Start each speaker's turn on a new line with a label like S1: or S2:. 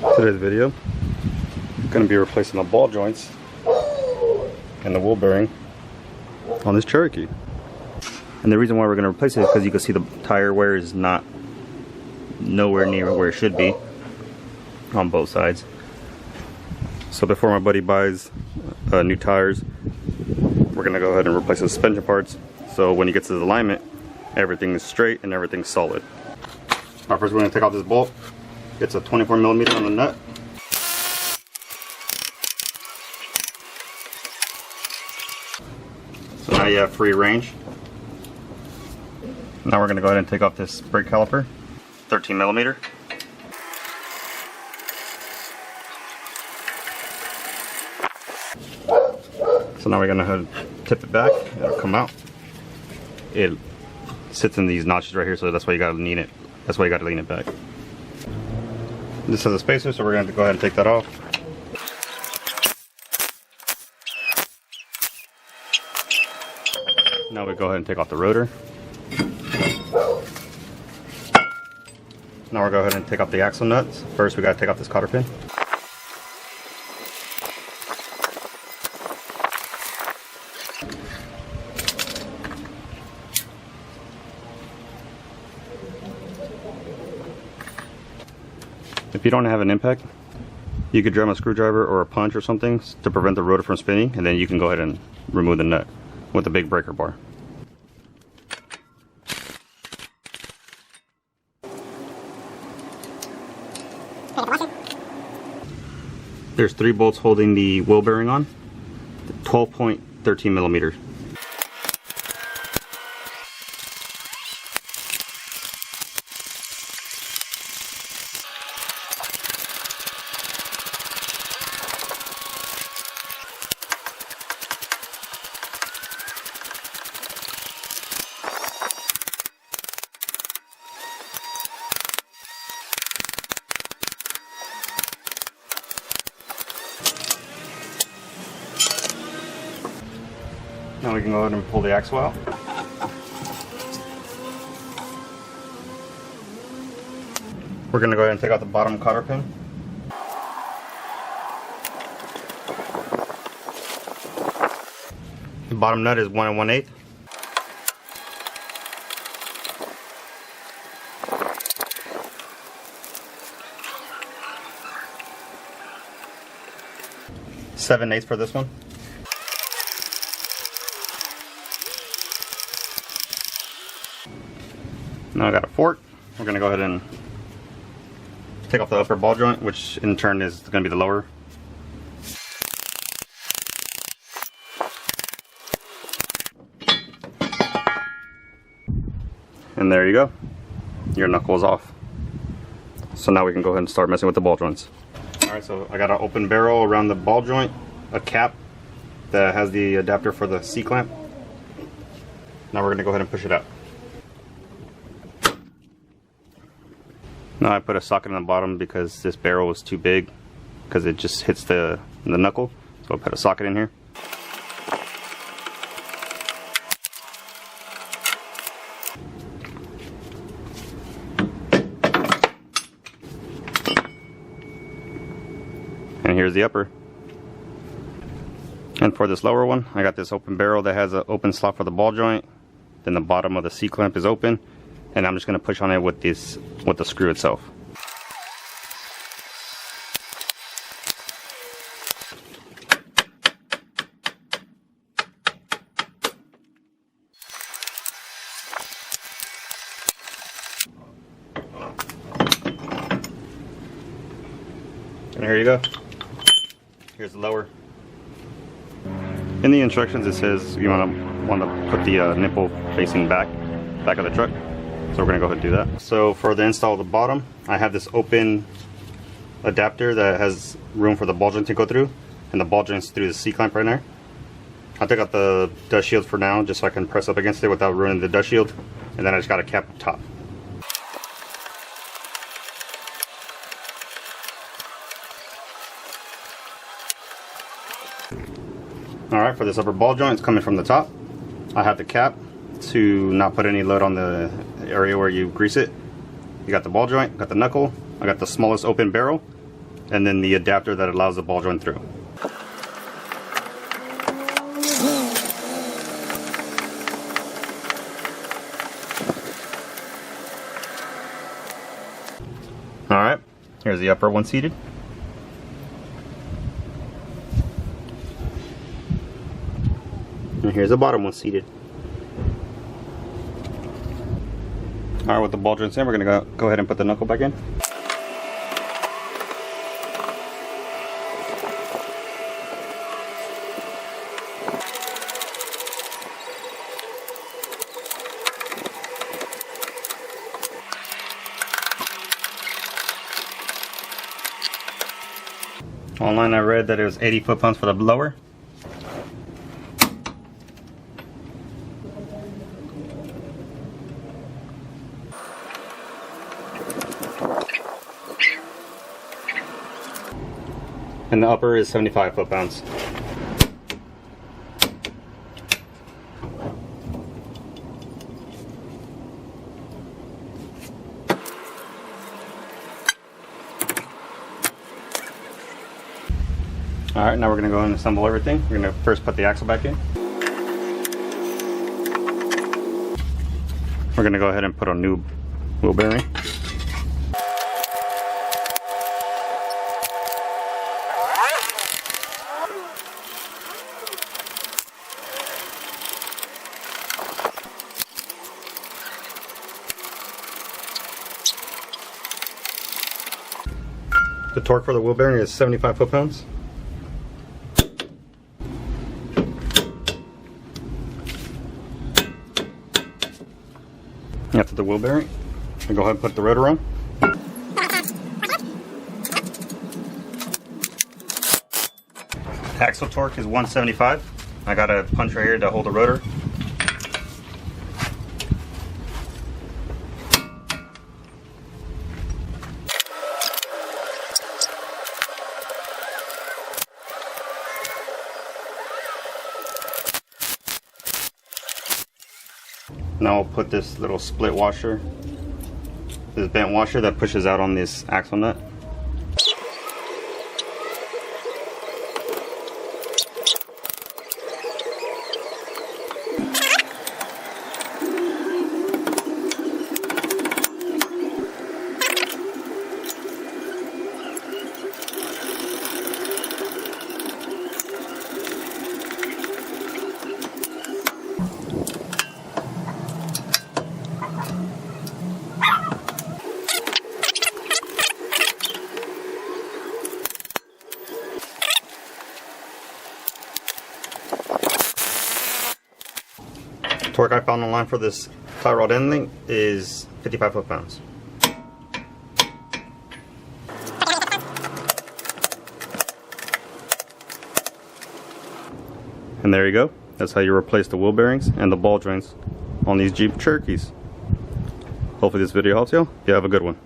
S1: Today's video, I'm going to be replacing the ball joints and the wheel bearing on this Cherokee. And the reason why we're going to replace it is because you can see the tire wear is nowhere near where it should be on both sides. So before my buddy buys new tires, we're going to go ahead and replace the suspension parts, so when he gets his alignment, everything is straight and everything's solid. Alright, first we're going to take out this bolt. It's a 24mm on the nut. So now you have free range. Now we're going to go ahead and take off this brake caliper, 13mm. So now we're going to go ahead and tip it back. It'll come out. It sits in these notches right here, so that's why you got to lean it. That's why you got to lean it back. This has a spacer, so we're going to go ahead and take that off. Now we go ahead and take off the rotor. Now we'll go ahead and take off the axle nuts. First we got to take off this cotter pin. If you don't have an impact, you could drum a screwdriver or a punch or something to prevent the rotor from spinning, and then you can go ahead and remove the nut with a big breaker bar. There's 3 bolts holding the wheel bearing on, 12.13mm. Now we can go ahead and pull the axle out. We're going to go ahead and take out the bottom cotter pin. The bottom nut is 1 1/8. (7/8) for this one. Now I got a fork. We're going to go ahead and take off the upper ball joint, which in turn is going to be the lower. And there you go. Your knuckle is off. So now we can go ahead and start messing with the ball joints. Alright, so I got an open barrel around the ball joint, a cap that has the adapter for the C-clamp. Now we're going to go ahead and push it out. Now I put a socket on the bottom because this barrel was too big, because it just hits the knuckle. So I put a socket in here. And here's the upper. And for this lower one, I got this open barrel that has an open slot for the ball joint. Then the bottom of the C-clamp is open. And I'm just going to push on it with the screw itself. And here you go. Here's the lower. In the instructions it says you want to put the nipple facing back of the truck. So we're going to go ahead and do that. So for the install of the bottom, I have this open adapter that has room for the ball joint to go through, and the ball joint's through the C-clamp right there. I'll take out the dust shield for now, just so I can press up against it without ruining the dust shield, and then I just got a cap up top. Alright, for this upper ball joint, it's coming from the top. I have the cap to not put any load on the area where you grease it. You got the ball joint, got the knuckle, I got the smallest open barrel, and then the adapter that allows the ball joint through. Alright, here's the upper one seated. And here's the bottom one seated. Alright, with the ball joints in, we're going to go ahead and put the knuckle back in. Online I read that it was 80 foot-pounds for the blower. And the upper is 75 foot-pounds. Alright, now we're going to go and assemble everything. We're going to first put the axle back in. We're going to go ahead and put a new wheel bearing. The torque for the wheel bearing is 75 foot-pounds. After the wheel bearing, I'll go ahead and put the rotor on. Axle torque is 175. I got a punch right here to hold the rotor. Now I'll put this little split washer, this bent washer that pushes out on this axle nut. Torque I found online for this tie rod end link is 55 foot-pounds. And there you go. That's how you replace the wheel bearings and the ball joints on these Jeep Cherokees. Hopefully this video helps you. You have a good one.